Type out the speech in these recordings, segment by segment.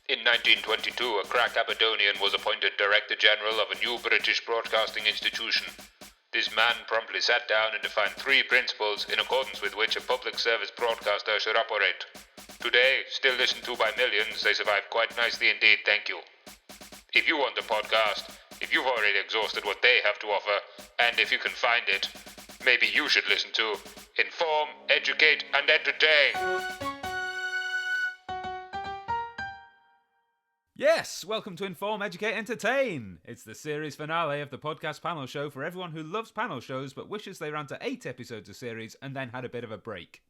In 1922, a crack Aberdonian was appointed Director General of a new British broadcasting institution. This man promptly sat down and defined 3 principles in accordance with which a public service broadcaster should operate. Today, still listened to by millions, they survive quite nicely indeed, thank you. If you want a podcast, if you've already exhausted what they have to offer, and if you can find it, maybe you should listen to Inform, Educate, and Entertain. Yes, welcome to Inform, Educate, Entertain. It's the series finale of the podcast panel show for everyone who loves panel shows but wishes they ran to 8 episodes a series and then had a bit of a break.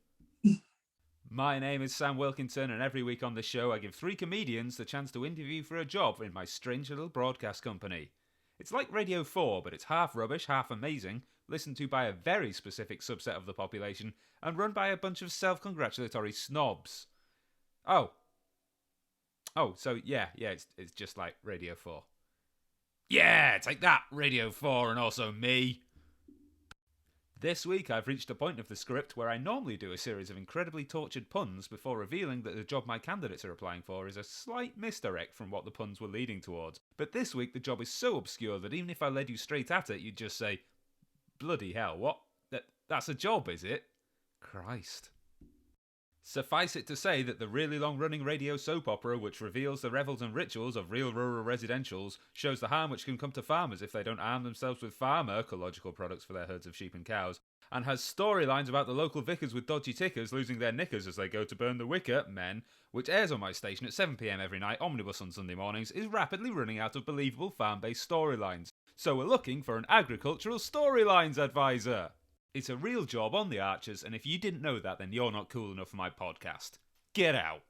My name is Sam Wilkinson, and every week on this show I give 3 comedians the chance to interview for a job in my strange little broadcast company. It's like Radio 4, but it's half rubbish, half amazing, listened to by a very specific subset of the population, and run by a bunch of self-congratulatory snobs. So it's just like Radio 4. Yeah, take that, Radio 4, and also me. This week I've reached a point of the script where I normally do a series of incredibly tortured puns before revealing that the job my candidates are applying for is a slight misdirect from what the puns were leading towards. But this week the job is so obscure that even if I led you straight at it, you'd just say, bloody hell, what? That's a job, is it? Christ. Suffice it to say that the really long-running radio soap opera which reveals the revels and rituals of real rural residentials shows the harm which can come to farmers if they don't arm themselves with farm ecological products for their herds of sheep and cows, and has storylines about the local vicars with dodgy tickers losing their knickers as they go to burn the wicker, men, which airs on my station at 7pm every night, omnibus on Sunday mornings, is rapidly running out of believable farm-based storylines. So we're looking for an agricultural storylines advisor. It's a real job on the Archers, and if you didn't know that, then you're not cool enough for my podcast. Get out.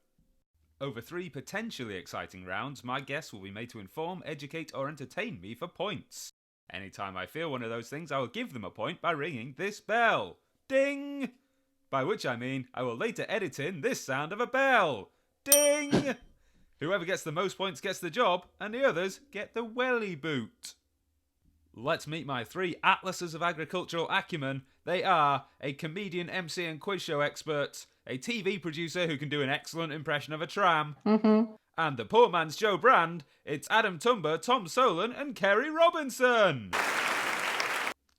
Over 3 potentially exciting rounds, my guests will be made to inform, educate, or entertain me for points. Anytime I feel one of those things, I will give them a point by ringing this bell. Ding! By which I mean, I will later edit in this sound of a bell. Ding! Whoever gets the most points gets the job, and the others get the welly boot. Let's meet my 3 atlases of agricultural acumen. They are a comedian, MC and quiz show expert, a TV producer who can do an excellent impression of a tram, and the poor man's Joe Brand. It's Adam Tumber, Tom Solan and Kerry Robinson.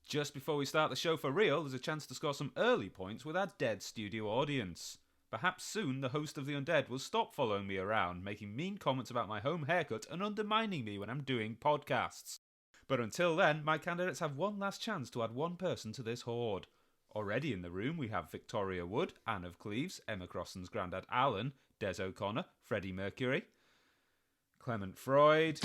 Just before we start the show for real, there's a chance to score some early points with our dead studio audience. Perhaps soon the host of The Undead will stop following me around, making mean comments about my home haircut and undermining me when I'm doing podcasts. But until then, my candidates have one last chance to add one person to this horde. Already in the room we have Victoria Wood, Anne of Cleves, Emma Crosson's granddad Alan, Des O'Connor, Freddie Mercury, Clement Freud,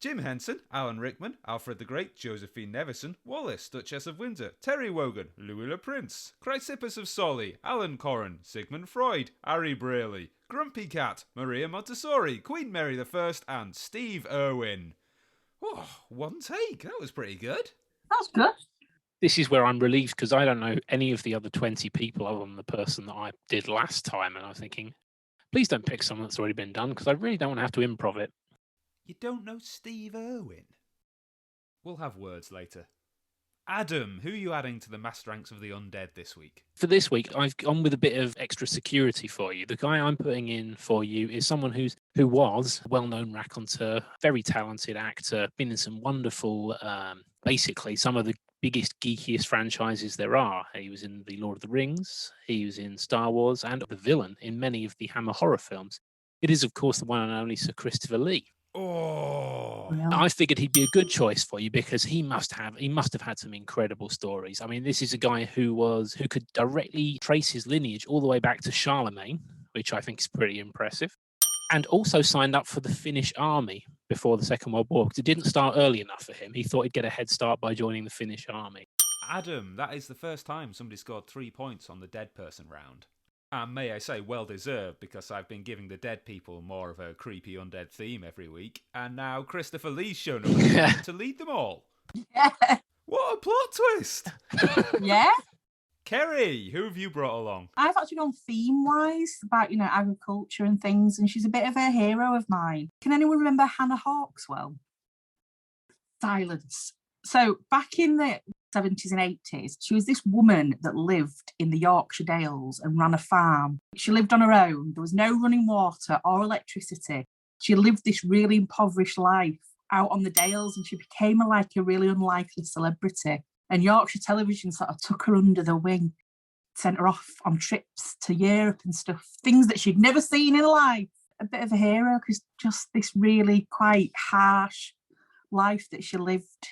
Jim Henson, Alan Rickman, Alfred the Great, Josephine Nevison, Wallace, Duchess of Windsor, Terry Wogan, Louis Le Prince, Chrysippus of Soli, Alan Corran, Sigmund Freud, Harry Braley, Grumpy Cat, Maria Montessori, Queen Mary I, and Steve Irwin. Oh, one take. That was pretty good. That was good. This is where I'm relieved because I don't know any of the other 20 people other than the person that I did last time. And I was thinking, please don't pick someone that's already been done because I really don't want to have to improv it. You don't know Steve Irwin? We'll have words later. Adam, who are you adding to the mass ranks of the undead this week? For this week, I've gone with a bit of extra security for you. The guy I'm putting in for you is someone who was a well-known raconteur, very talented actor, been in some wonderful, basically some of the biggest, geekiest franchises there are. He was in The Lord of the Rings, he was in Star Wars, and the villain in many of the Hammer horror films. It is, of course, the one and only Sir Christopher Lee. Oh, Yeah. I figured he'd be a good choice for you because he must have had some incredible stories. I mean, this is a guy who could directly trace his lineage all the way back to Charlemagne, which I think is pretty impressive, and also signed up for the Finnish army before the Second World War because it didn't start early enough for him. He thought he'd get a head start by joining the Finnish army. Adam, that is the first time somebody scored 3 points on the dead person round. And may I say, well deserved, because I've been giving the dead people more of a creepy undead theme every week, and now Christopher Lee's shown up to lead them all. Yeah. What a plot twist! Yeah. Kerry, who have you brought along? I've actually gone theme-wise about, agriculture and things, and she's a bit of a hero of mine. Can anyone remember Hannah Hawkswell? Silence. So back in the 70s and 80s. She was this woman that lived in the Yorkshire Dales and ran a farm. She lived on her own. There was no running water or electricity. She lived this really impoverished life out on the Dales, and she became a really unlikely celebrity. And Yorkshire Television sort of took her under their wing, sent her off on trips to Europe and stuff, things that she'd never seen in life. A bit of a hero, because just this really quite harsh life that she lived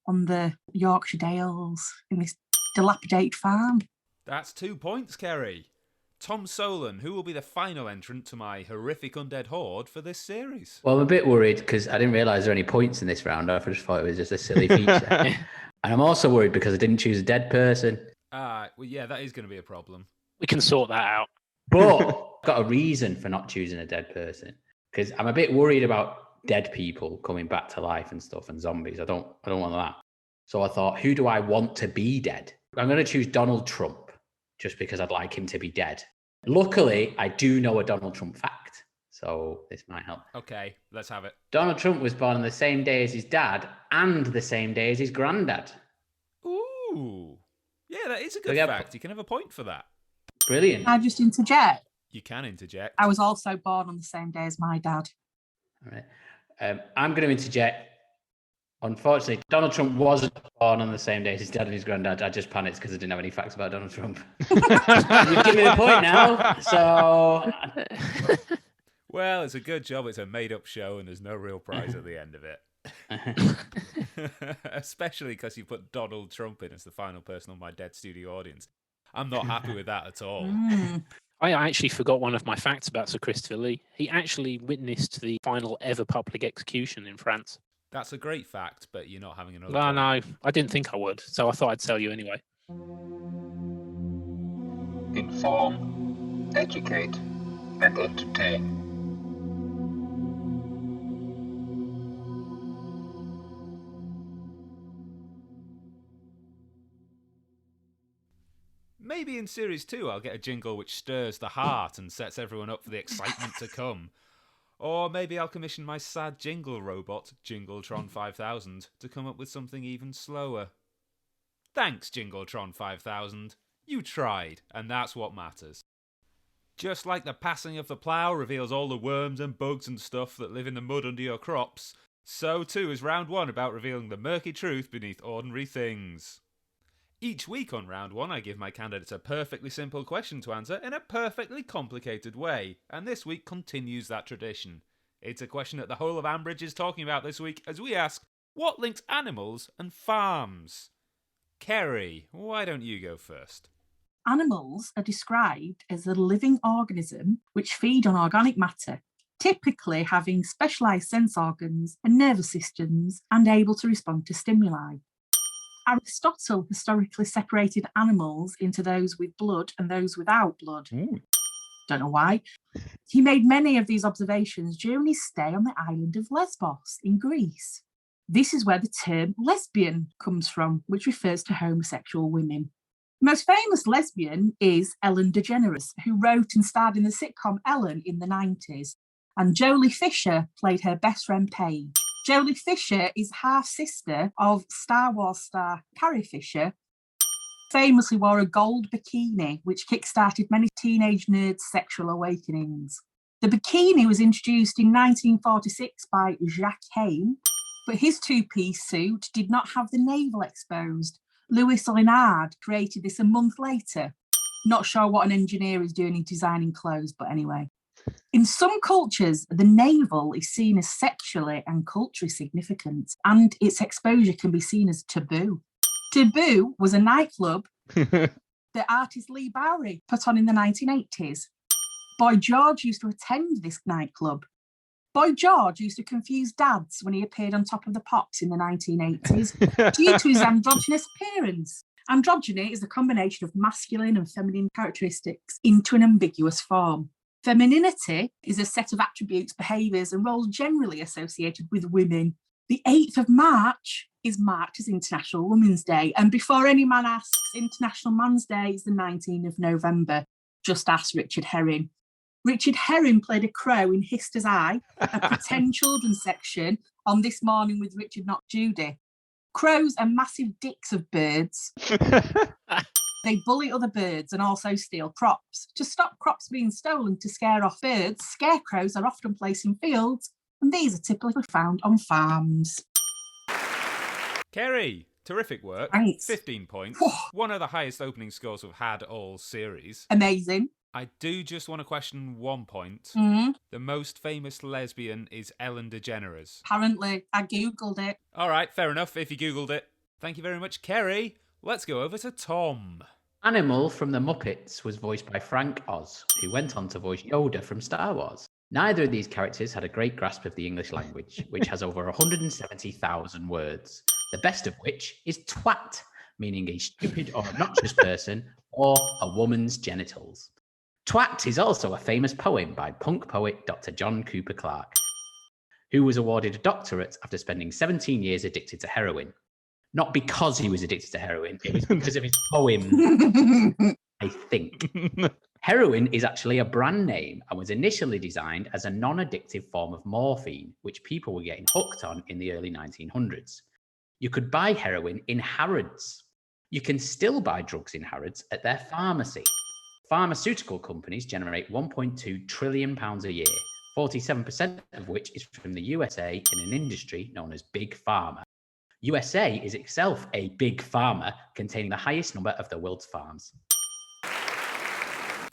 on the Yorkshire Dales in this dilapidated farm. That's 2 points, Kerry. Tom Solan, who will be the final entrant to my horrific undead horde for this series? Well, I'm a bit worried because I didn't realise there were any points in this round. I just thought it was just a silly feature. And I'm also worried because I didn't choose a dead person. Well, yeah, that is going to be a problem. We can sort that out. But I've got a reason for not choosing a dead person, because I'm a bit worried about dead people coming back to life and stuff, and zombies. I don't want that. So I thought, who do I want to be dead? I'm going to choose Donald Trump, just because I'd like him to be dead. Luckily, I do know a Donald Trump fact, so this might help. Okay, let's have it. Donald Trump was born on the same day as his dad and the same day as his granddad. Ooh. Yeah, that is a good fact. You can have a point for that. Brilliant. Can I just interject? You can interject. I was also born on the same day as my dad. All right. I'm going to interject. Unfortunately, Donald Trump wasn't born on the same day as his dad and his granddad. I just panicked because I didn't have any facts about Donald Trump. You've given me a point now, so... Well, it's a good job it's a made-up show and there's no real prize at the end of it. Especially because you put Donald Trump in as the final person on my dead studio audience. I'm not happy with that at all. I actually forgot one of my facts about Sir Christopher Lee. He actually witnessed the final ever public execution in France. That's a great fact, but you're not having another No, point. no, I didn't think I would, so I thought I'd tell you anyway. Inform, educate, and entertain. Maybe in Series 2 I'll get a jingle which stirs the heart and sets everyone up for the excitement to come. Or maybe I'll commission my sad jingle robot, Jingletron 5000, to come up with something even slower. Thanks, Jingletron 5000. You tried, and that's what matters. Just like the passing of the plough reveals all the worms and bugs and stuff that live in the mud under your crops, so too is Round 1 about revealing the murky truth beneath ordinary things. Each week on Round 1 I give my candidates a perfectly simple question to answer in a perfectly complicated way, and this week continues that tradition. It's a question that the whole of Ambridge is talking about this week as we ask, what links animals and farms? Kerry, why don't you go first? Animals are described as a living organism which feed on organic matter, typically having specialised sense organs and nervous systems and able to respond to stimuli. Aristotle historically separated animals into those with blood and those without blood. Don't know why. He made many of these observations during his stay on the island of Lesbos in Greece. This is where the term lesbian comes from, which refers to homosexual women. The most famous lesbian is Ellen DeGeneres, who wrote and starred in the sitcom Ellen in the 90s, and Jolie Fisher played her best friend Paige. Jolie Fisher is half-sister of Star Wars star Carrie Fisher, famously wore a gold bikini, which kick-started many teenage nerds' sexual awakenings. The bikini was introduced in 1946 by Jacques Hain, but his two-piece suit did not have the navel exposed. Louis Léonard created this a month later. Not sure what an engineer is doing in designing clothes, but anyway. In some cultures, the navel is seen as sexually and culturally significant, and its exposure can be seen as taboo. Taboo was a nightclub that artist Lee Bowery put on in the 1980s. Boy George used to attend this nightclub. Boy George used to confuse dads when he appeared on Top of the Pops in the 1980s due to his androgynous appearance. Androgyny is a combination of masculine and feminine characteristics into an ambiguous form. Femininity is a set of attributes, behaviours and roles generally associated with women. The 8th of March is marked as International Women's Day, and before any man asks, International Man's Day is the 19th of November. Just ask Richard Herring. Richard Herring played a crow in Hister's Eye, a pretend children's section on This Morning with Richard Not Judy. Crows are massive dicks of birds. They bully other birds and also steal crops. To stop crops being stolen to scare off birds, scarecrows are often placed in fields, and these are typically found on farms. Kerry, terrific work. Thanks. 15 points. One of the highest opening scores we've had all series. Amazing. I do just want to question 1 point. Mm-hmm. The most famous lesbian is Ellen DeGeneres. Apparently, I googled it. All right, fair enough if you googled it. Thank you very much, Kerry. Let's go over to Tom. Animal from the Muppets was voiced by Frank Oz, who went on to voice Yoda from Star Wars. Neither of these characters had a great grasp of the English language, which has over 170,000 words, the best of which is twat, meaning a stupid or obnoxious person or a woman's genitals. Twat is also a famous poem by punk poet Dr. John Cooper Clarke, who was awarded a doctorate after spending 17 years addicted to heroin. Not because he was addicted to heroin, it was because of his poem, I think. Heroin is actually a brand name and was initially designed as a non-addictive form of morphine, which people were getting hooked on in the early 1900s. You could buy heroin in Harrods. You can still buy drugs in Harrods at their pharmacy. Pharmaceutical companies generate £1.2 trillion a year, 47% of which is from the USA in an industry known as Big Pharma. USA is itself a big pharma containing the highest number of the world's farms.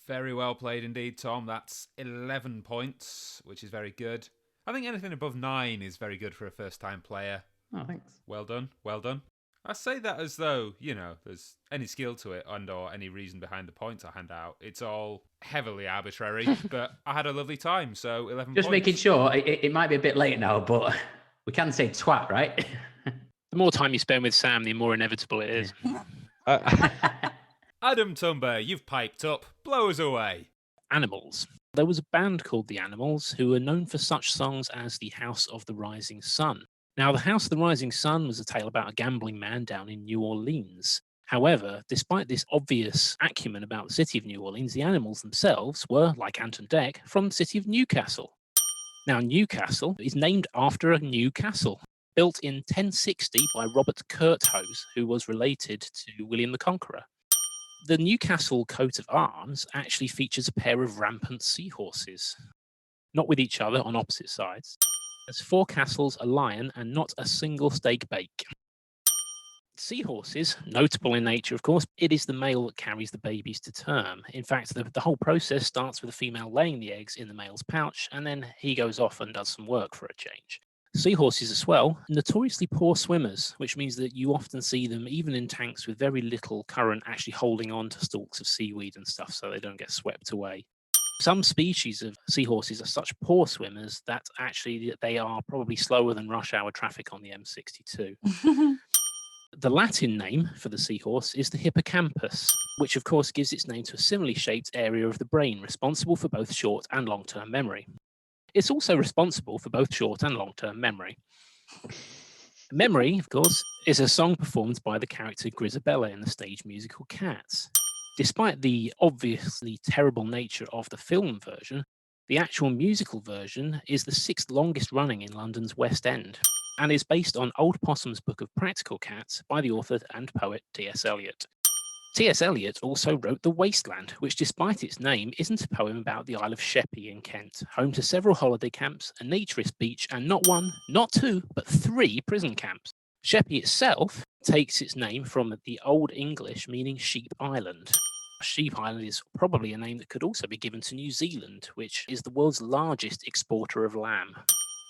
Very well played indeed, Tom. That's 11 points, which is very good. I think anything above 9 is very good for a first-time player. Oh, thanks. Well done, well done. I say that as though, there's any skill to it and or any reason behind the points I hand out. It's all heavily arbitrary, but I had a lovely time, so 11 points. Just making sure, it might be a bit late now, but we can say twat, right? The more time you spend with Sam, the more inevitable it is. Adam Tumber, you've piped up. Blow us away. Animals. There was a band called The Animals who were known for such songs as The House of the Rising Sun. Now, The House of the Rising Sun was a tale about a gambling man down in New Orleans. However, despite this obvious acumen about the city of New Orleans, the Animals themselves were, like Ant and Dec, from the city of Newcastle. Now, Newcastle is named after a new castle, built in 1060 by Robert Curthose, who was related to William the Conqueror. The Newcastle coat of arms actually features a pair of rampant seahorses, not with each other on opposite sides. There's 4 castles, a lion, and not a single steak bake. Seahorses, notable in nature, of course, it is the male that carries the babies to term. In fact, the whole process starts with the female laying the eggs in the male's pouch, and then he goes off and does some work for a change. Seahorses as well, notoriously poor swimmers, which means that you often see them, even in tanks with very little current, actually holding on to stalks of seaweed and stuff so they don't get swept away. Some species of seahorses are such poor swimmers that actually they are probably slower than rush hour traffic on the M62. The Latin name for the seahorse is the hippocampus, which of course gives its name to a similarly shaped area of the brain responsible for both short and long-term memory. It's also responsible for both short and long-term memory. Memory, of course, is a song performed by the character Grisabella in the stage musical Cats. Despite the obviously terrible nature of the film version, the actual musical version is the 6th longest running in London's West End and is based on Old Possum's Book of Practical Cats by the author and poet T.S. Eliot. T.S. Eliot also wrote The Wasteland, which despite its name isn't a poem about the Isle of Sheppey in Kent, home to several holiday camps, a naturist beach, and not 1, not 2, but 3 prison camps. Sheppey itself takes its name from the Old English meaning Sheep Island. Sheep Island is probably a name that could also be given to New Zealand, which is the world's largest exporter of lamb.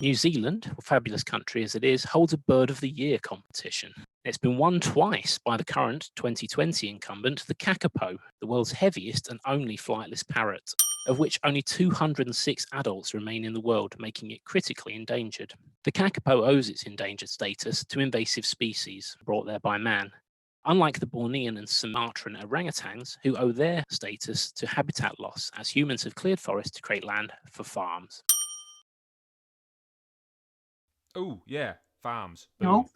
New Zealand, a fabulous country as it is, holds a Bird of the Year competition. It's been won twice by the current 2020 incumbent, the kakapo, the world's heaviest and only flightless parrot, of which only 206 adults remain in the world, making it critically endangered. The kakapo owes its endangered status to invasive species brought there by man, unlike the Bornean and Sumatran orangutans, who owe their status to habitat loss, as humans have cleared forests to create land for farms. Oh, yeah, farms. No.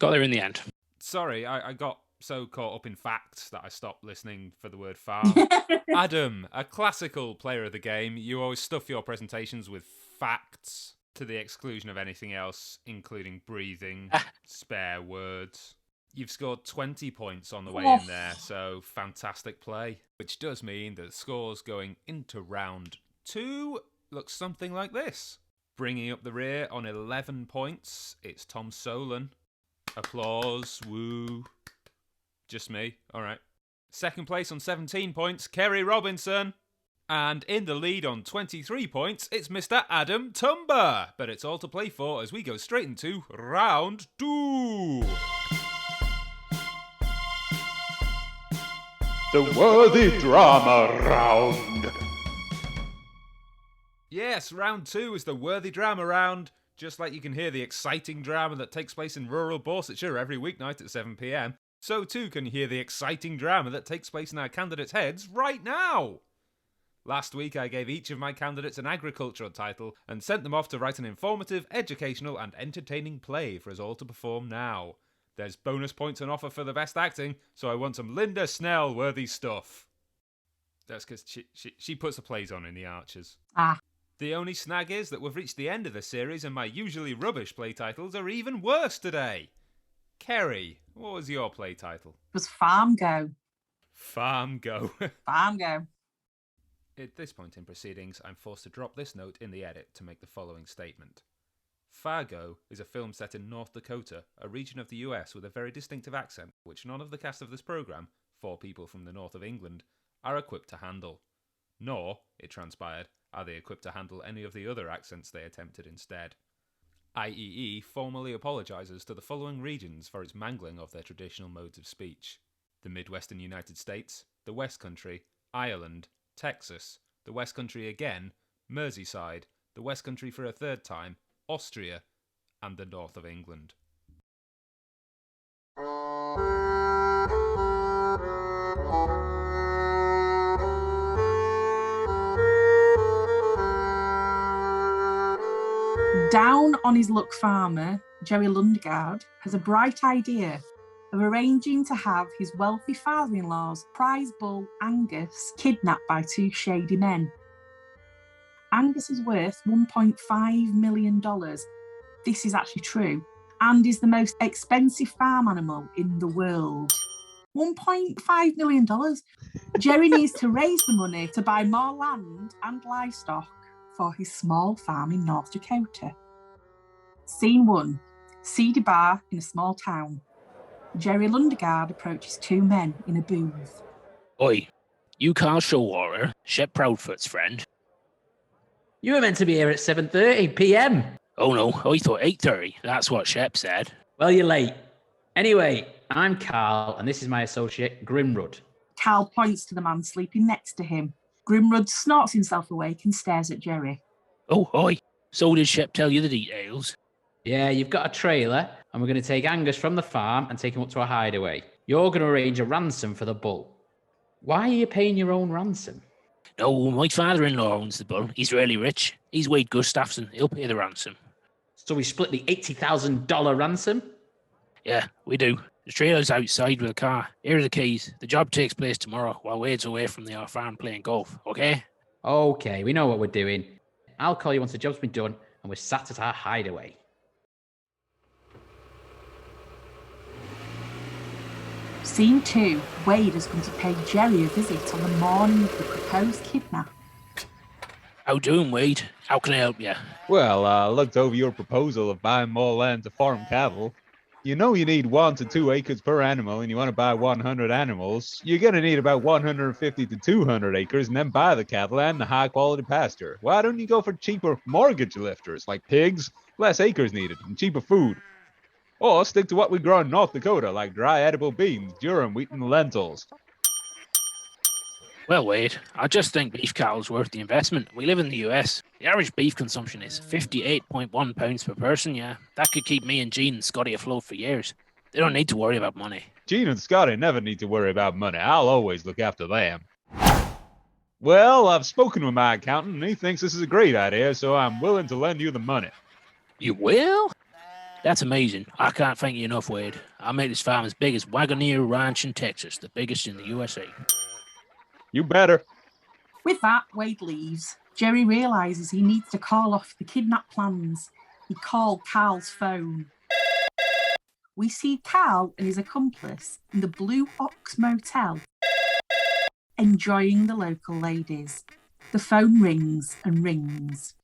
Got there in the end. Sorry, I got so caught up in facts that I stopped listening for the word farm. Adam, a classical player of the game, you always stuff your presentations with facts. to the exclusion of anything else, including breathing, spare words. You've scored 20 points on the way in there, so fantastic play. Which does mean that scores going into round 2 looks something like this. Bringing up the rear on 11 points, it's Tom Solan. Applause, woo. Just me, alright. Second place on 17 points, Kerry Robinson. And in the lead on 23 points, it's Mr. Adam Tumber. But it's all to play for as we go straight into round 2. The Worthy Drama Round. Yes, round 2 is the Worthy Drama Round. Just like you can hear the exciting drama that takes place in rural Borsetshire every weeknight at 7 p.m, so too can you hear the exciting drama that takes place in our candidates' heads right now. Last week I gave each of my candidates an agricultural title and sent them off to write an informative, educational and entertaining play for us all to perform now. There's bonus points on offer for the best acting, so I want some Linda Snell-worthy stuff. That's because she puts the plays on in the Archers. The only snag is that we've reached the end of the series and my usually rubbish play titles are even worse today. Kerry, what was your play title? It was Farm Go. Farm Go. Farm Go. At this point in proceedings, I'm forced to drop this note in the edit to make the following statement. Fargo is a film set in North Dakota, a region of the US with a very distinctive accent, which none of the cast of this programme, 4 people from the north of England, are equipped to handle. Nor, it transpired, are they equipped to handle any of the other accents they attempted instead. IEE formally apologises to the following regions for its mangling of their traditional modes of speech. The Midwestern United States, the West Country, Ireland, Texas, the West Country again, Merseyside, the West Country for a third time, Austria, and the north of England. Down on his luck farmer, Jerry Lundegaard, has a bright idea of arranging to have his wealthy father-in-law's prize bull, Angus, kidnapped by 2 shady men. Angus is worth $1.5 million. This is actually true, and is the most expensive farm animal in the world. $1.5 million. Jerry needs to raise the money to buy more land and livestock for his small farm in North Dakota. Scene 1. Seedy bar in a small town. Jerry Lundegaard approaches 2 men in a booth. Oi, you Carl Showalter, Shep Proudfoot's friend. You were meant to be here at 7:30 p.m. Oh no, I thought 8:30. That's what Shep said. Well, you're late. Anyway, I'm Carl, and this is my associate, Grimrud. Carl points to the man sleeping next to him. Grimrud snorts himself awake and stares at Jerry. Oh, oi. So did Shep tell you the details? Yeah, you've got a trailer, and we're going to take Angus from the farm and take him up to a hideaway. You're going to arrange a ransom for the bull. Why are you paying your own ransom? No, my father-in-law owns the bull. He's really rich. He's Wade Gustafson. He'll pay the ransom. So we split the $80,000 ransom? Yeah, we do. The trailer's outside with a car. Here are the keys. The job takes place tomorrow while Wade's away from the farm playing golf, okay? Okay, we know what we're doing. I'll call you once the job's been done and we're sat at our hideaway. Scene 2. Wade has come to pay Jerry a visit on the morning of the proposed kidnap. How doing, Wade? How can I help you? Well, I looked over your proposal of buying more land to farm cattle. You know you need 1 to 2 acres per animal and you want to buy 100 animals. You're going to need about 150 to 200 acres and then buy the cattle and the high-quality pasture. Why don't you go for cheaper mortgage lifters like pigs, less acres needed, and cheaper food? Or stick to what we grow in North Dakota, like dry edible beans, durum, wheat, and lentils. Well, Wade, I just think beef cattle's worth the investment. We live in the US. The average beef consumption is 58.1 pounds per person, yeah. That could keep me and Gene and Scotty afloat for years. They don't need to worry about money. Gene and Scotty never need to worry about money. I'll always look after them. Well, I've spoken with my accountant, and he thinks this is a great idea, so I'm willing to lend you the money. You will? That's amazing. I can't thank you enough, Wade. I'll make this farm as big as Wagoneer Ranch in Texas, the biggest in the USA. You better. With that, Wade leaves. Jerry realises he needs to call off the kidnap plans. He called Carl's phone. We see Carl and his accomplice in the Blue Ox Motel, enjoying the local ladies. The phone rings and rings.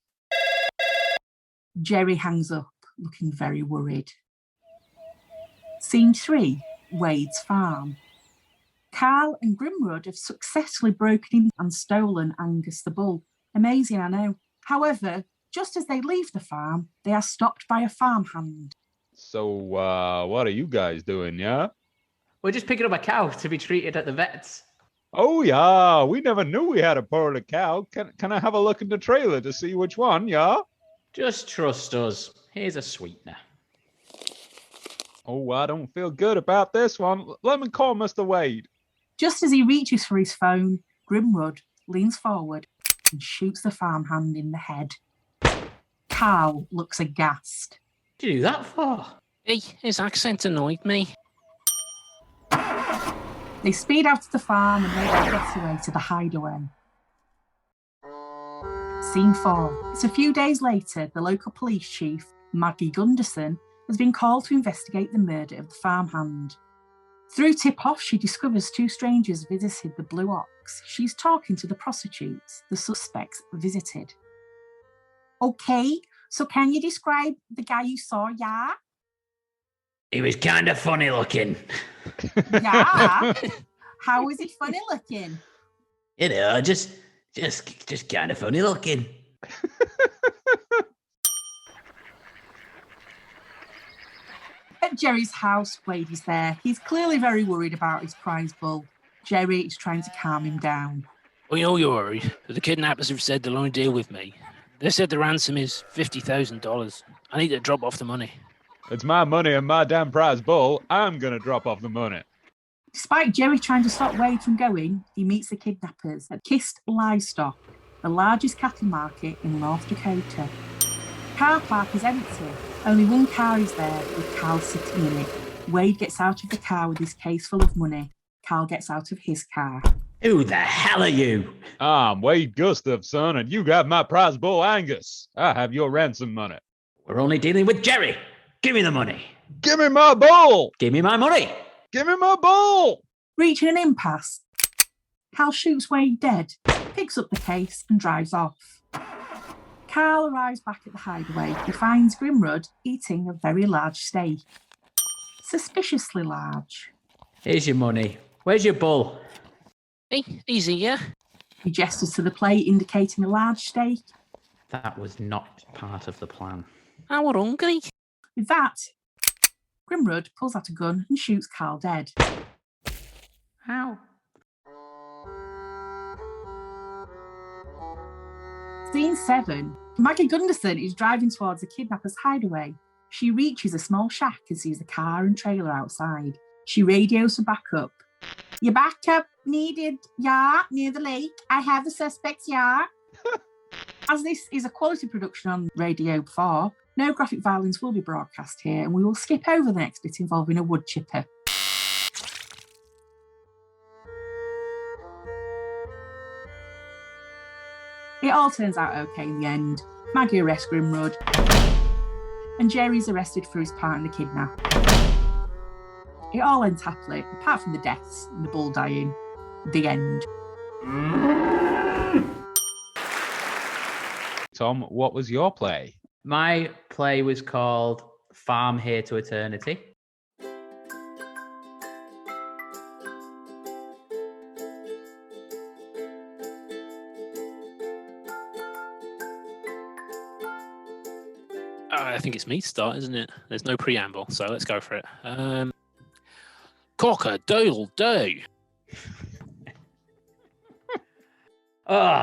Jerry hangs up, looking very worried. Scene 3, Wade's farm. Carl and Grimrod have successfully broken in and stolen Angus the bull. Amazing, I know. However, just as they leave the farm, they are stopped by a farmhand. So, what are you guys doing, yeah? We're just picking up a cow to be treated at the vet's. Oh, yeah, we never knew we had a poorly cow. Can I have a look in the trailer to see which one, yeah? Just trust us. Here's a sweetener. Oh, I don't feel good about this one. Let me call Mr. Wade. Just as he reaches for his phone, Grimrod leans forward and shoots the farmhand in the head. Carl looks aghast. What did you do that for? Hey, his accent annoyed me. They speed out of the farm and make their getaway to the hideaway. Scene 4. It's a few days later, the local police chief, Maggie Gunderson, has been called to investigate the murder of the farmhand. Through tip-off, she discovers 2 strangers visited the Blue Ox. She's talking to the prostitutes the suspects visited. Okay, so can you describe the guy you saw, yeah? He was kind of funny looking. Yeah? How is he funny looking? You know, just kind of funny looking. At Jerry's house, Wade is there. He's clearly very worried about his prize bull. Jerry is trying to calm him down. Well, you know you're worried. The kidnappers have said they'll only deal with me. They said the ransom is $50,000. I need to drop off the money. It's my money and my damn prize bull. I'm going to drop off the money. Despite Jerry trying to stop Wade from going, he meets the kidnappers at Kist Livestock, the largest cattle market in North Dakota. Car park is empty. Only one car is there, with Carl sitting in it. Wade gets out of the car with his case full of money. Carl gets out of his car. Who the hell are you? I'm Wade Gustafson, and you got my prize bull Angus. I have your ransom money. We're only dealing with Jerry. Give me the money. Give me my bull! Give me my money. Give me my bull! Reaching an impasse, Carl shoots Wade dead, picks up the case and drives off. Carl arrives back at the hideaway. He finds Grimrod eating a very large steak. Suspiciously large. Here's your money. Where's your bull? Hey, easy, yeah? He gestures to the plate indicating a large steak. That was not part of the plan. I were hungry. With that, Grimrod pulls out a gun and shoots Carl dead. How? Scene 7. Maggie Gunderson is driving towards the kidnapper's hideaway. She reaches a small shack and sees a car and trailer outside. She radios for backup. Your backup needed, yeah, near the lake. I have the suspects, yeah. As this is a quality production on Radio 4, no graphic violence will be broadcast here, and we will skip over the next bit involving a wood chipper. It all turns out okay in the end. Maggie arrests Grimrod, and Jerry's arrested for his part in the kidnap. It all ends happily, apart from the deaths and the bull dying. The end. Tom, what was your play? My play was called Farm Here to Eternity. I think it's me to start, isn't it? There's no preamble, so let's go for it. Cock-a-doodle-doo.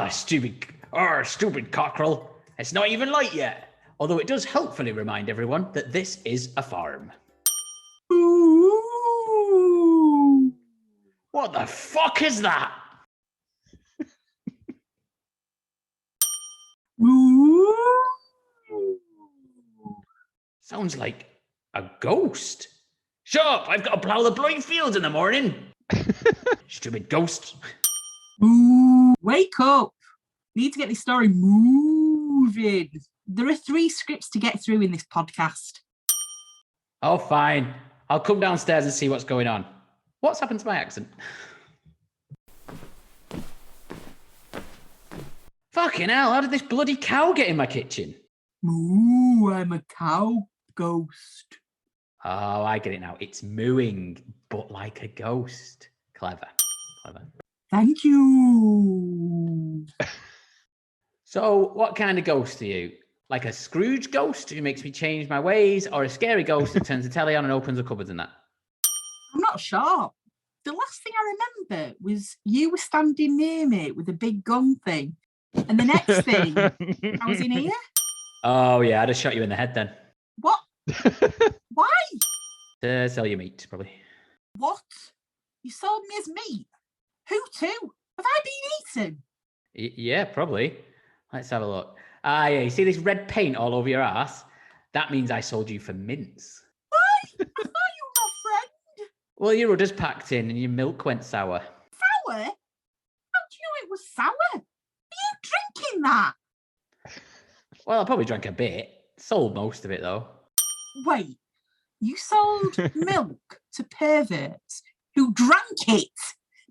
Stupid cockerel. It's not even light yet. Although it does helpfully remind everyone that this is a farm. Ooh. What the fuck is that? Ooh. Sounds like a ghost. Shut up! I've got to plough the bloody fields in the morning. Stupid ghost. Ooh. Wake up. Need to get this story moving. There are 3 scripts to get through in this podcast. Oh, fine. I'll come downstairs and see what's going on. What's happened to my accent? Fucking hell, how did this bloody cow get in my kitchen? Moo, I'm a cow ghost. Oh, I get it now. It's mooing, but like a ghost. Clever. Thank you. So, what kind of ghost are you? Like a Scrooge ghost who makes me change my ways, or a scary ghost that turns the telly on and opens the cupboards and that? I'm not sure. The last thing I remember was you were standing near me with a big gun thing. And the next thing, I was in here. Oh, yeah, I'd have shot you in the head then. What? Why? To sell your meat, probably. What? You sold me as meat? Who to? Have I been eaten? Yeah, probably. Let's have a look. Ah, yeah, you see this red paint all over your ass? That means I sold you for mince. Why? I thought you were my friend. Well, your udder's packed in and your milk went sour. Sour? How do you know it was sour? Are you drinking that? Well, I probably drank a bit. Sold most of it, though. Wait, you sold milk to perverts who drank it?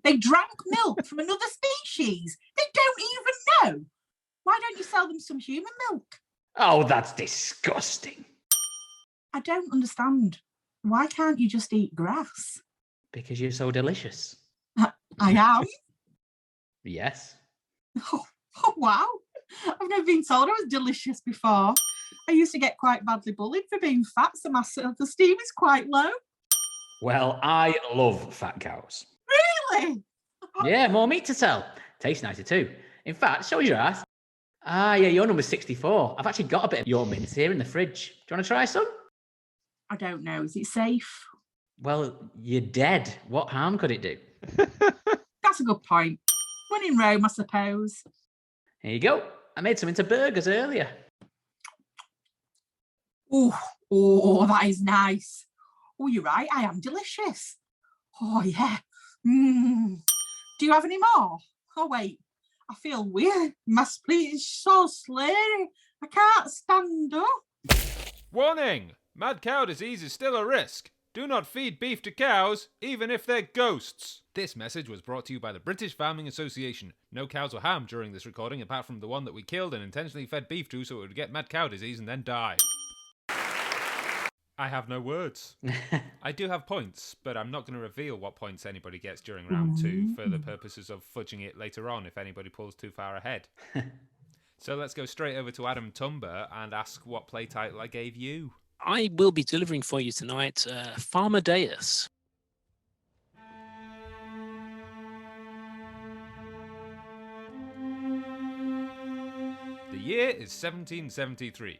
They drank milk from another species. They don't even know. Why don't you sell them some human milk? Oh, that's disgusting. I don't understand. Why can't you just eat grass? Because you're so delicious. I am? Yes. Oh, wow. I've never been told I was delicious before. I used to get quite badly bullied for being fat, so my self-esteem is quite low. Well, I love fat cows. Really? Yeah, more meat to sell. Tastes nicer too. In fact, shows your ass. Ah, yeah, your number's 64. I've actually got a bit of your mince here in the fridge. Do you want to try some? I don't know. Is it safe? Well, you're dead. What harm could it do? That's a good point. When in Rome, I suppose. Here you go. I made some into burgers earlier. Oh, that is nice. Oh, you're right. I am delicious. Oh, yeah. Do you have any more? Oh, wait. I feel weird. My spleen is so slurry. I can't stand up. Warning! Mad cow disease is still a risk. Do not feed beef to cows, even if they're ghosts. This message was brought to you by the British Farming Association. No cows were harmed during this recording, apart from the one that we killed and intentionally fed beef to so it would get mad cow disease and then die. I have no words. I do have points, but I'm not going to reveal what points anybody gets during round 2 for the purposes of fudging it later on if anybody pulls too far ahead. So let's go straight over to Adam Tumber and ask what play title I gave you. I will be delivering for you tonight Farmadeus. The year is 1773.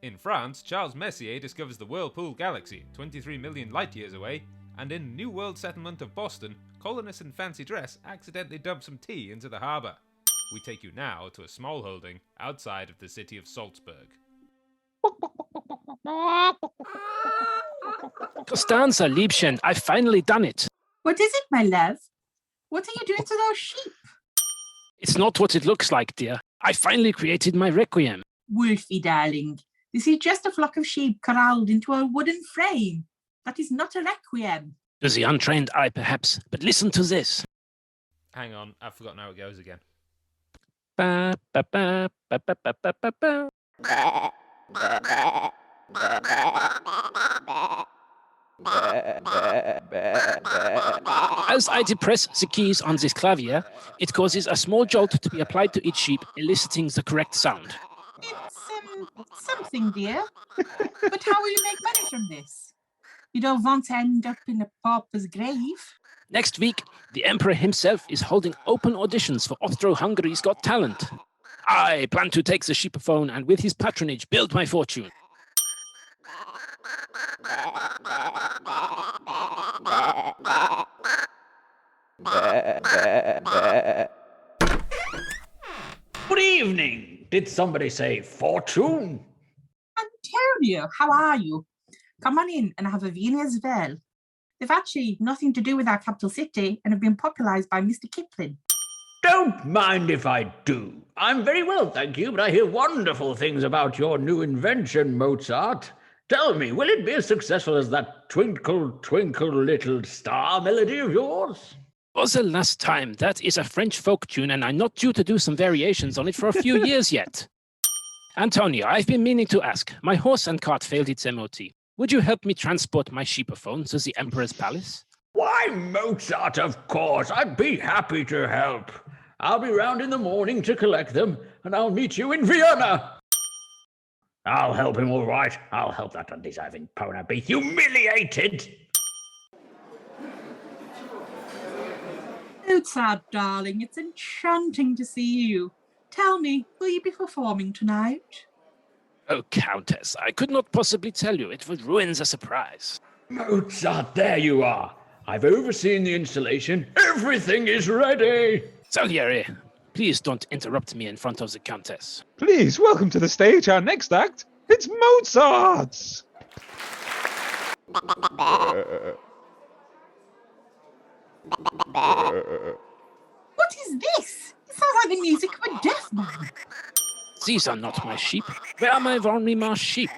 In France, Charles Messier discovers the Whirlpool Galaxy, 23 million light-years away, and in New World settlement of Boston, colonists in fancy dress accidentally dump some tea into the harbour. We take you now to a small holding outside of the city of Salzburg. Costanza, Liebchen, I've finally done it. What is it, my love? What are you doing to those sheep? It's not what it looks like, dear. I finally created my requiem. Wolfie, darling, this is just a flock of sheep corralled into a wooden frame. That is not a requiem. To the untrained eye, perhaps, but listen to this. Hang on, I've forgotten how it goes again. Ba, ba, ba, ba, ba, ba, ba, ba, ba. As I depress the keys on this clavier, it causes a small jolt to be applied to each sheep, eliciting the correct sound. It's something, dear. But how will you make money from this? You don't want to end up in a pauper's grave. Next week, the Emperor himself is holding open auditions for Austro-Hungary's Got Talent. I plan to take the sheepophone and with his patronage build my fortune. Good evening. Did somebody say fortune? Antonio, how are you? Come on in and have a vino as well. They've actually nothing to do with our capital city and have been popularised by Mr. Kipling. Do don't mind if I do. I'm very well, thank you, but I hear wonderful things about your new invention, Mozart. Tell me, will it be as successful as that Twinkle, Twinkle, Little Star melody of yours? Was the last time. That is a French folk tune, and I'm not due to do some variations on it for a few years yet. Antonio, I've been meaning to ask. My horse and cart failed its MOT. Would you help me transport my sheepophone to the Emperor's palace? Why, Mozart, of course. I'd be happy to help. I'll be round in the morning to collect them, and I'll meet you in Vienna. I'll help him, all right. I'll help that undeserving pona be humiliated. Mozart, darling, it's enchanting to see you. Tell me, will you be performing tonight? Oh, Countess, I could not possibly tell you. It would ruin the surprise. Mozart, there you are. I've overseen the installation. Everything is ready. Salieri, please don't interrupt me in front of the Countess. Please, welcome to the stage, our next act. It's Mozart! What is this? It sounds like the music of a deaf man. These are not my sheep. Where are my Vormimar sheep?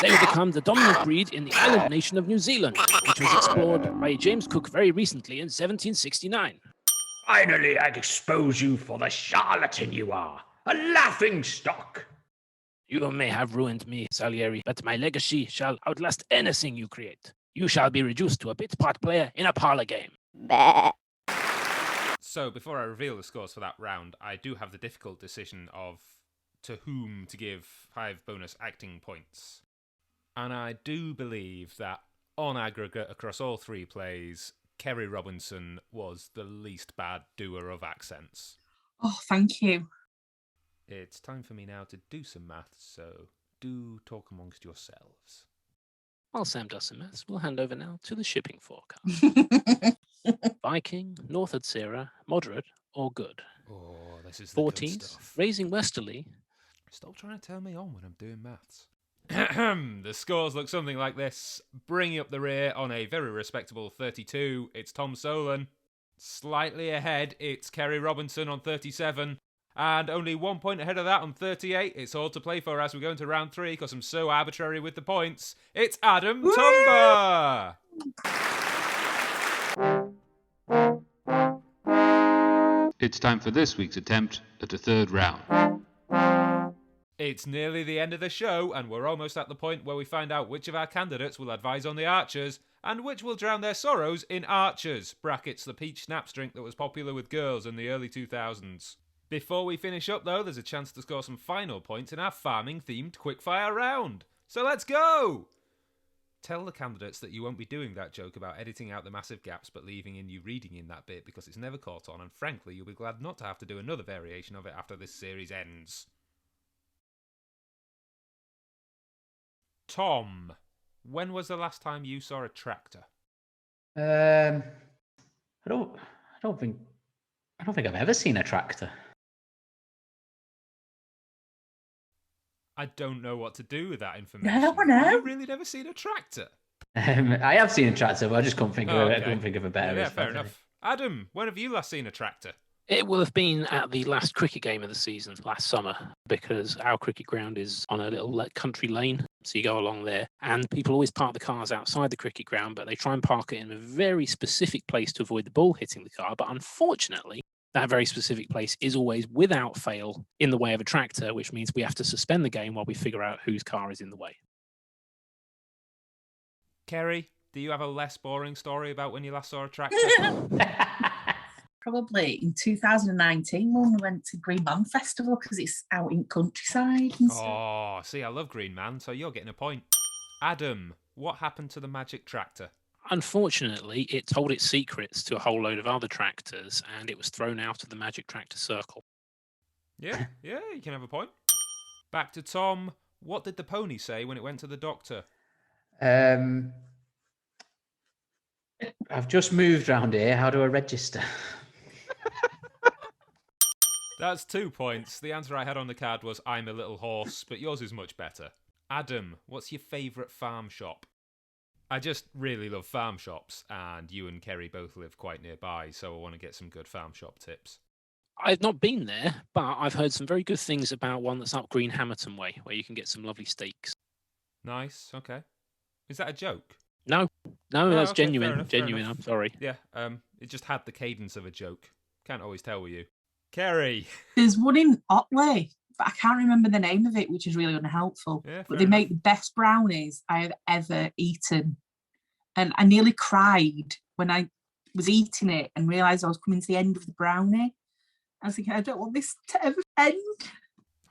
They will become the dominant breed in the island nation of New Zealand, which was explored by James Cook very recently in 1769. Finally, I expose you for the charlatan you are. A laughing stock. You may have ruined me, Salieri, but my legacy shall outlast anything you create. You shall be reduced to a bit part player in a parlor game. So, before I reveal the scores for that round, I do have the difficult decision of to whom to give 5 bonus acting points. And I do believe that, on aggregate across all 3 plays, Kerry Robinson was the least bad doer of accents. Oh, thank you. It's time for me now to do some maths, so do talk amongst yourselves. While Sam does some maths, we'll hand over now to the shipping forecast. Viking, Northward Sierra, moderate or good. Oh, this is the 14, good stuff. raising westerly. Stop trying to turn me on when I'm doing maths. The scores look something like this. Bringing up the rear on a very respectable 32, it's Tom Solan. Slightly ahead, it's Kerry Robinson on 37. And only 1 point ahead of that on 38. It's all to play for as we go into round 3 because I'm so arbitrary with the points. It's Adam Tumber! It's time for this week's attempt at the third round. It's nearly the end of the show, and we're almost at the point where we find out which of our candidates will advise on the Archers, and which will drown their sorrows in Archers, brackets the peach schnapps drink that was popular with girls in the early 2000s. Before we finish up, though, there's a chance to score some final points in our farming-themed quickfire round. So let's go! Tell the candidates that you won't be doing that joke about editing out the massive gaps but leaving in you reading in that bit because it's never caught on, and frankly, you'll be glad not to have to do another variation of it after this series ends. Tom, when was the last time you saw a tractor? I don't think I've ever seen a tractor. I don't know what to do with that information. No, no. You've really never seen a tractor? I have seen a tractor, but I just couldn't think of Okay. I couldn't think of a better. Yeah, response, fair really. enough. Adam, when have you last seen a tractor? It will have been at the last cricket game of the season last summer because our cricket ground is on a little country lane. So you go along there and people always park the cars outside the cricket ground, but they try and park it in a very specific place to avoid the ball hitting the car. But unfortunately, that very specific place is always without fail in the way of a tractor, which means we have to suspend the game while we figure out whose car is in the way. Kerry, do you have a less boring story about when you last saw a tractor? Probably in 2019 when we went to Green Man Festival because it's out in countryside and stuff. Oh, see, I love Green Man, so you're getting a point. Adam, what happened to the magic tractor? Unfortunately, it told its secrets to a whole load of other tractors and it was thrown out of the magic tractor circle. Yeah, you can have a point. Back to Tom. What did the pony say when it went to the doctor? I've just moved round here. How do I register? That's 2 points. The answer I had on the card was I'm a little horse, but yours is much better. Adam, what's your favourite farm shop? I just really love farm shops, and you and Kerry both live quite nearby, so I want to get some good farm shop tips. I've not been there, but I've heard some very good things about one that's up Green Hamilton Way, where you can get some lovely steaks. Nice, okay. Is that a joke? No, Oh, that's okay, genuine. fair enough. Genuine, I'm sorry. Yeah, it just had the cadence of a joke. Can't always tell with you. Kerry! There's one in Otley, but I can't remember the name of it, which is really unhelpful. Yeah, but they make the best brownies I have ever eaten. And I nearly cried when I was eating it and realised I was coming to the end of the brownie. I was thinking, I don't want this to ever end.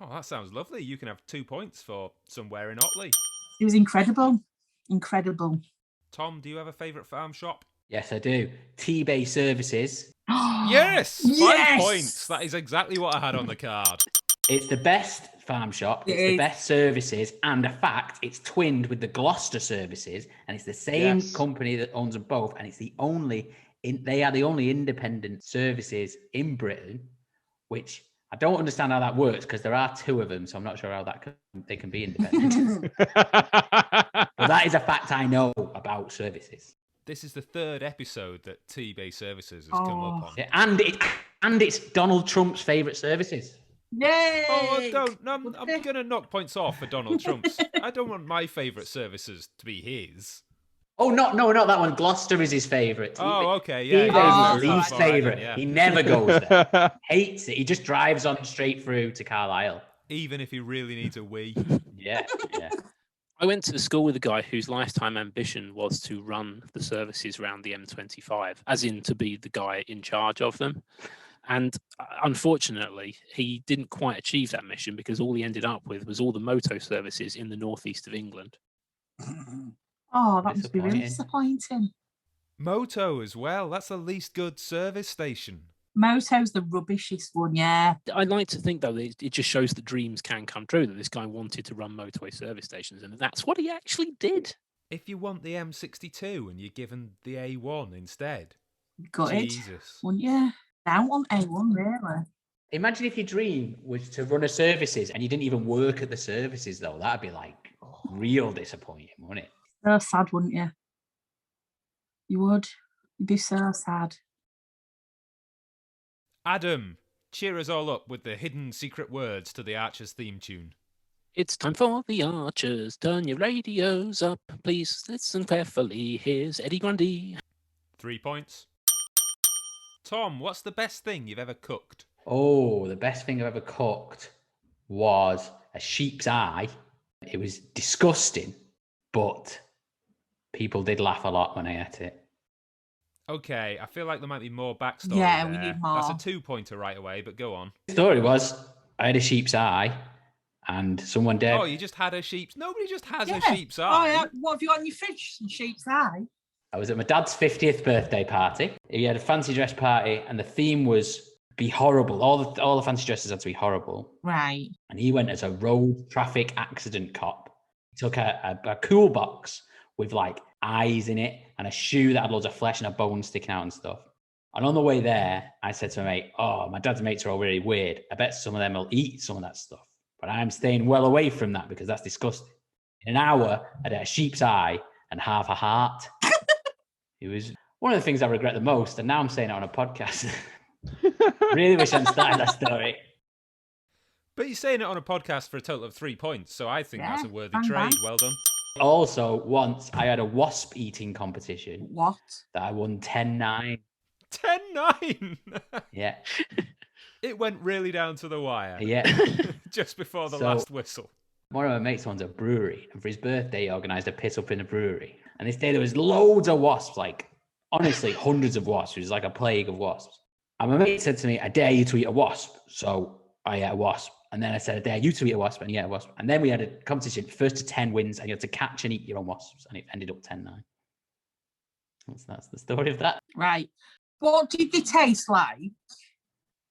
Oh, that sounds lovely. You can have 2 points for somewhere in Otley. It was incredible. Incredible. Tom, do you have a favourite farm shop? Yes, I do. T-Bay Services. Yes! 5 Yes! points! That is exactly what I had on the card. It's the best farm shop. It's the best services. And a fact, it's twinned with the Gloucester Services. And it's the same company that owns them both. And it's the only, they are the only independent services in Britain, which I don't understand how that works because there are 2 of them. So I'm not sure how they can be independent. But that is a fact I know about services. This is the 3rd episode that T-Bay Services has come up on. Yeah, and it's Donald Trump's favourite services. Yay! Oh, I'm going to knock points off for Donald Trump's. I don't want my favourite services to be his. Oh, not that one. Gloucester is his favourite. Oh, okay, yeah. T-Bay's his favourite. Yeah. He never goes there. Hates it. He just drives on straight through to Carlisle. Even if he really needs a wee. Yeah. I went to school with a guy whose lifetime ambition was to run the services around the M25, as in to be the guy in charge of them. And unfortunately, he didn't quite achieve that mission because all he ended up with was all the moto services in the northeast of England. Oh, that must be really disappointing. Moto as well. That's the least good service station. Moto's the rubbishest one, yeah. I'd like to think, though, that it just shows that dreams can come true, that this guy wanted to run motorway service stations, and that's what he actually did. If you want the M62 and you're given the A1 instead. Got Jesus. it. Wouldn't you? I don't want A1, really. Imagine if your dream was to run a services and you didn't even work at the services, though. That'd be like real disappointing, wouldn't it? So sad, wouldn't you? You would. You'd be so sad. Adam, cheer us all up with the hidden secret words to the Archers theme tune. It's time for the Archers. Turn your radios up. Please listen carefully. Here's Eddie Grundy. 3 points. Tom, what's the best thing you've ever cooked? Oh, the best thing I've ever cooked was a sheep's eye. It was disgusting, but people did laugh a lot when I ate it. Okay, I feel like there might be more backstory. Yeah, there. we need more. That's a 2-pointer right away, but go on. The story was I had a sheep's eye and someone did. Oh, you just had a sheep's... Nobody just has a sheep's Oh, eye. yeah. What have you got on your fish and sheep's eye? I was at my dad's 50th birthday party. He had a fancy dress party and the theme was be horrible. All the fancy dresses had to be horrible. Right. And he went as a road traffic accident cop. He took a cool box with like eyes in it and a shoe that had loads of flesh and a bone sticking out and stuff. And on the way there, I said to my mate, oh, my dad's mates are all really weird. I bet some of them will eat some of that stuff. But I'm staying well away from that because that's disgusting. In an hour, I had a sheep's eye and half a heart. It was one of the things I regret the most. And now I'm saying it on a podcast. Really wish I'd started that story. But you're saying it on a podcast for a total of 3 points, so I think that's a worthy bang, trade. bang. Well done. Also, once I had a wasp eating competition What? that I won 10-9. 10-9! Yeah. It went really down to the wire. Yeah. Just before the So- last whistle. One of my mates owns a brewery, and for his birthday, he organised a piss up in a brewery. And this day, there was loads of wasps, like, honestly, hundreds of wasps. It was like a plague of wasps. And my mate said to me, I dare you to eat a wasp. So I ate a wasp. And then I said, I dare you to eat a wasp, and he ate a wasp. And then we had a competition, first to 10 wins, and you had to catch and eat your own wasps. And it ended up 10-9. That's the story of that. Right. What did they taste like?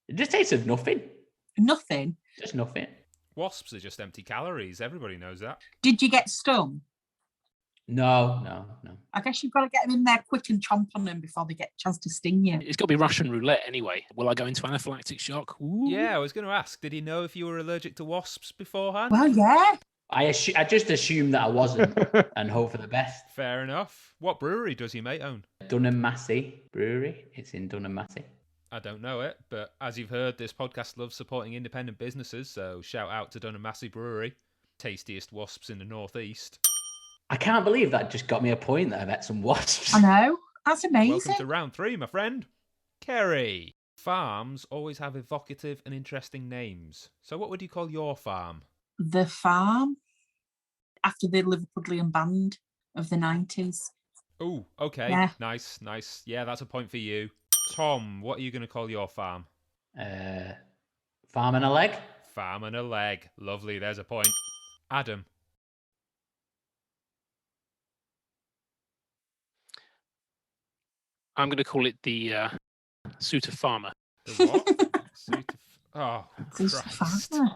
It just tastes of nothing. Nothing. Just nothing. Wasps are just empty calories. Everybody knows that. Did you get stung? No. I guess you've got to get them in there quick and chomp on them before they get a chance to sting you. It's got to be Russian roulette anyway. Will I go into anaphylactic shock? Ooh. Yeah, I was going to ask, did he know if you were allergic to wasps beforehand? Well, yeah. I just assumed that I wasn't and hope for the best. Fair enough. What brewery does your mate own? Dunham Massey Brewery. It's in Dunham Massey. I don't know it, but as you've heard, this podcast loves supporting independent businesses, so shout out to Dunham Massey Brewery. Tastiest wasps in the northeast. I can't believe that just got me a point that I met some wasps. I know. That's amazing. Welcome to round 3, my friend. Kerry. Farms always have evocative and interesting names. So what would you call your farm? The Farm, after the Liverpudlian band of the 90s. Oh, okay. Yeah. Nice. Yeah, that's a point for you. Tom, what are you going to call your farm? Farm and a leg. Farm and a leg. Lovely, there's a point. Adam. I'm going to call it the Suitor Farmer. The what? Oh, Who's the Christ. farmer?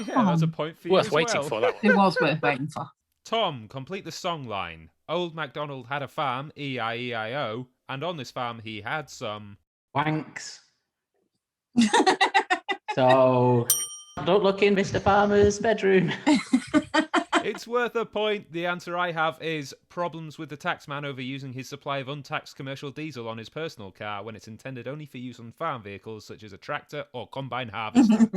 Yeah, that's a point for you Worth as waiting well. for that one. It was worth waiting for. Tom, complete the song line. Old MacDonald had a farm, E-I-E-I-O, and on this farm he had some... Wanks. So, don't look in Mr. Farmer's bedroom. It's worth a point. The answer I have is problems with the taxman overusing his supply of untaxed commercial diesel on his personal car when it's intended only for use on farm vehicles such as a tractor or combine harvester.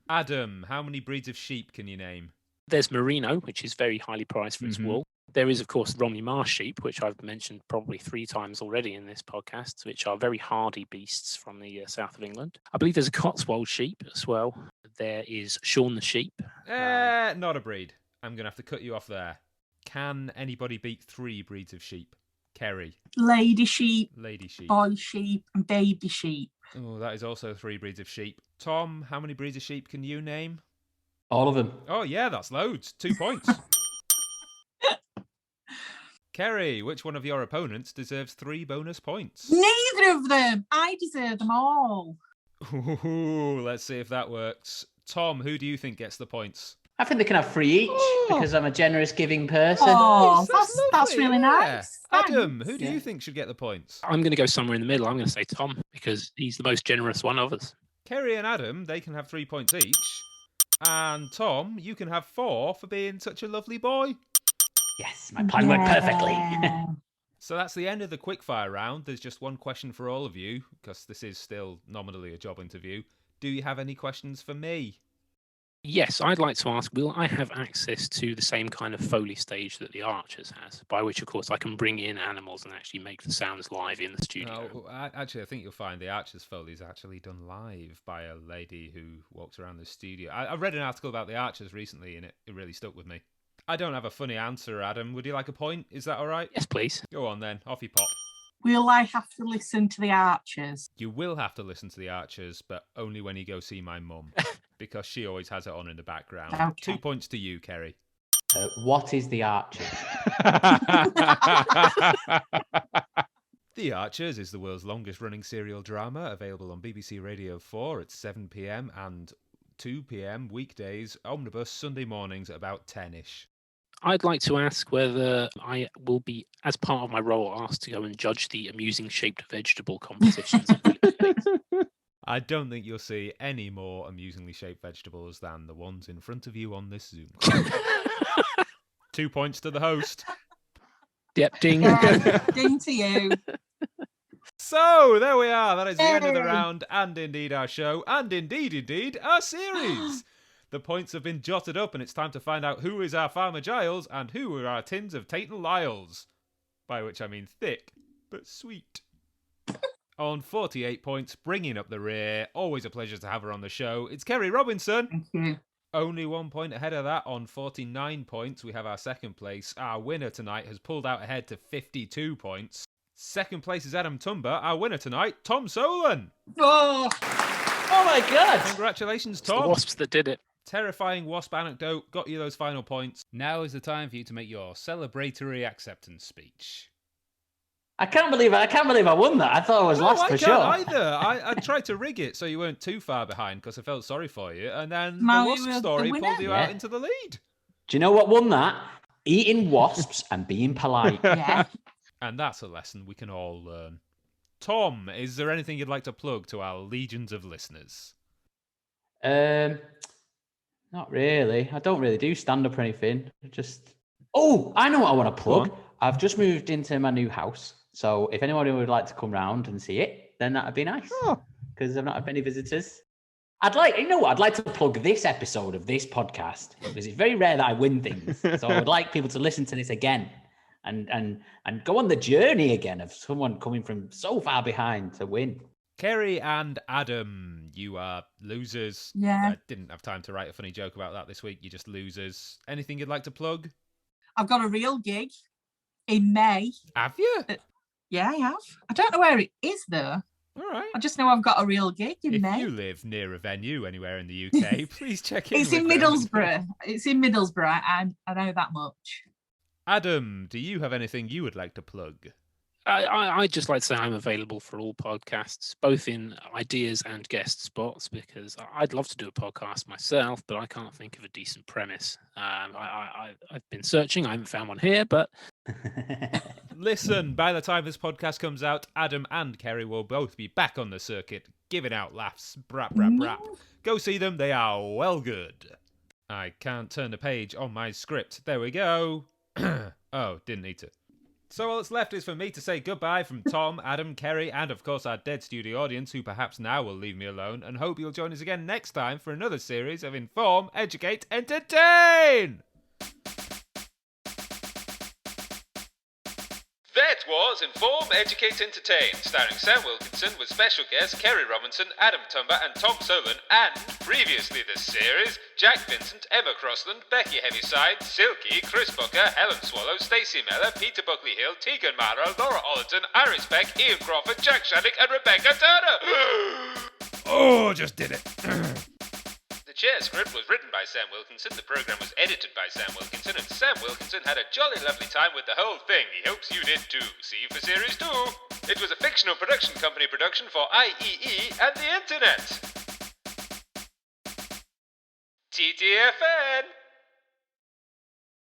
Adam, how many breeds of sheep can you name? There's Merino, which is very highly prized for its wool. There is, of course, Romney Marsh sheep, which I've mentioned probably 3 times already in this podcast, which are very hardy beasts from the south of England. I believe there's a Cotswold sheep as well. There is Shaun the sheep. Not a breed. I'm going to have to cut you off there. Can anybody beat 3 breeds of sheep? Kerry. Lady sheep, Lady sheep. boy sheep, and baby sheep. Oh, that is also 3 breeds of sheep. Tom, how many breeds of sheep can you name? All of them. Oh, yeah, that's loads. 2 points. Kerry, which one of your opponents deserves 3 bonus points? Neither of them. I deserve them all. Ooh, let's see if that works. Tom, who do you think gets the points? I think they can have 3 each because I'm a generous, giving person. Oh, Nice, that's really yeah. nice. Adam, Thanks. who do you think should get the points? I'm going to go somewhere in the middle. I'm going to say Tom because he's the most generous one of us. Kerry and Adam, they can have 3 points each. And Tom, you can have 4 for being such a lovely boy. Yes, my plan went perfectly. Yeah. So that's the end of the quickfire round. There's just one question for all of you, because this is still nominally a job interview. Do you have any questions for me? Yes, I'd like to ask, will I have access to the same kind of Foley stage that the Archers has? By which, of course, I can bring in animals and actually make the sounds live in the studio. No, actually, I think you'll find the Archer's Foley is actually done live by a lady who walks around the studio. I read an article about the Archers recently, and it really stuck with me. I don't have a funny answer, Adam. Would you like a point? Is that all right? Yes, please. Go on then. Off you pop. Will I have to listen to the Archers? You will have to listen to the Archers, but only when you go see my mum, because she always has it on in the background. Okay. 2 points to you, Kerry. What is the Archer? The Archers is the world's longest running serial drama, available on BBC Radio 4 at 7 p.m. and 2 p.m. weekdays, omnibus Sunday mornings at about 10ish. I'd like to ask whether I will be, as part of my role, asked to go and judge the amusing shaped vegetable competitions. I don't think you'll see any more amusingly shaped vegetables than the ones in front of you on this Zoom. 2 points to the host. Yep, ding. Yeah, ding to you. So, there we are. That is the end of the round, and indeed our show, and indeed, our series. The points have been jotted up, and it's time to find out who is our Farmer Giles and who are our tins of Tainton Lyles. By which I mean thick, but sweet. On 48 points, bringing up the rear. Always a pleasure to have her on the show. It's Kerry Robinson. Thank you. Only 1 point ahead of that. On 49 points, we have our second place. Our winner tonight has pulled out ahead to 52 points. Second place is Adam Tumber. Our winner tonight, Tom Solan. Oh, my God! Congratulations, It's the Tom. wasps that did it. Terrifying wasp anecdote got you those final points. Now is the time for you to make your celebratory acceptance speech. I can't believe I won that. I thought I was last for sure. I can't either. I tried to rig it so you weren't too far behind because I felt sorry for you, and then Now the you wasp were the story winner? pulled you out Yeah. into the lead. Do you know what won that? Eating wasps and being polite. yeah. And that's a lesson we can all learn. Tom, is there anything you'd like to plug to our legions of listeners? Not really. I don't really do stand-up or anything. Oh, I know what I want to plug. I've just moved into my new house. So if anybody would like to come round and see it, then that'd be nice. Because I've not had many visitors. I'd like to plug this episode of this podcast because it's very rare that I win things. So I would like people to listen to this again and go on the journey again of someone coming from so far behind to win. Kerry and Adam, you are losers. Yeah. I didn't have time to write a funny joke about that this week. You're just losers. Anything you'd like to plug? I've got a real gig in May. Have you? Yeah, I have. I don't know where it is, though. All right. I just know I've got a real gig in May. If you live near a venue anywhere in the UK, please check in. It's in Middlesbrough. It's in Middlesbrough. I know that much. Adam, do you have anything you would like to plug? I'd just like to say I'm available for all podcasts, both in ideas and guest spots, because I'd love to do a podcast myself, but I can't think of a decent premise. I've been searching. I haven't found one here, but... Listen, by the time this podcast comes out, Adam and Kerry will both be back on the circuit, giving out laughs. Brap, brap, brap. Go see them. They are well good. I can't turn the page on my script. There we go. Oh, didn't need to. So all that's left is for me to say goodbye from Tom, Adam, Kerry, and of course our dead studio audience, who perhaps now will leave me alone, and hope you'll join us again next time for another series of Inform, Educate, Entertain! That was Inform, Educate, Entertain, starring Sam Wilkinson with special guests Kerry Robinson, Adam Tumber and Tom Solon, and previously this series, Jack Vincent, Emma Crossland, Becky Heavyside, Silky, Chris Booker, Helen Swallow, Stacey Mellor, Peter Buckley-Hill, Tegan Mara, Laura Ollerton, Iris Beck, Ian Crawford, Jack Shannick and Rebecca Turner! Oh, just did it. The chair script was written by Sam Wilkinson, the programme was edited by Sam Wilkinson, and Sam Wilkinson had a jolly lovely time with the whole thing. He hopes you did too. See you for Series 2. It was a fictional production company production for IEE and the Internet. TTFN!